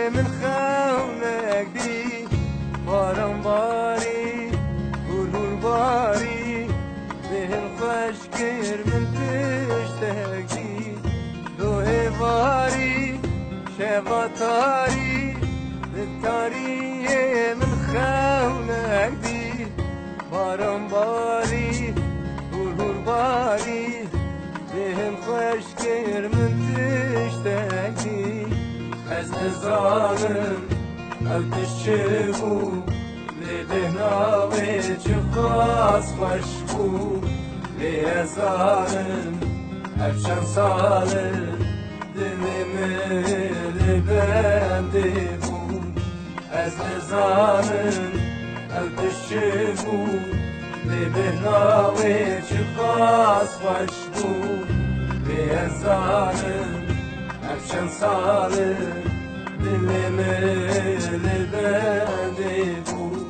من خونك دي باران باري قلول باري ذهن خشكر من تشتاق دي روح باري شبطاري بالتاري من خونك دي باران باري قلول باري ذهن خشكر من تشتاق دي از نزانم او تشبو لبناوی چه خاص خوش بو لیزانم او چند ساله دلimi لبنده بو از نزانم او تشبو لبناوی چه خاص خوش بو لیزانم چند ساله دلimi لبنده بود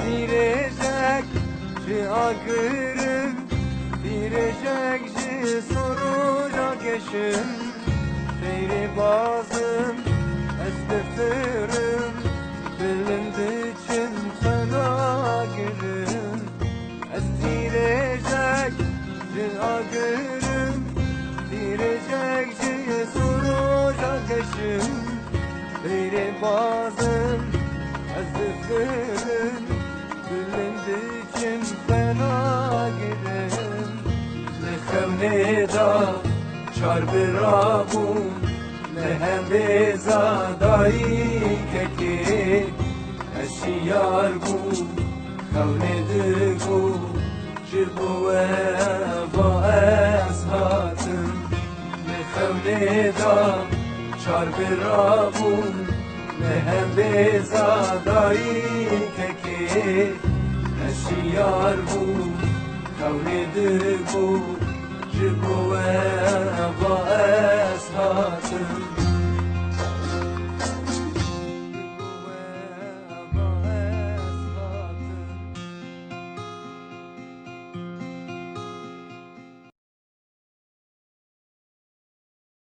Direcek agırım, direcek soracak eşim. Seyri bazım, esneflerim, bilindiği için sana girim. Direcek agırım, direcek soracak eşim. Seyri bazım, esneflerim, bilindiği için fena girim. Ne xevneda çarbi rabun, ne hem bezadayı keki. Eşiyar bu, xevnedi bu, jibu eva eshatım. Ne xevneda çarbi rabun, ne hem bezadayı keki. Eşiyar bu, kavnedi bu, jibu eva eshatım.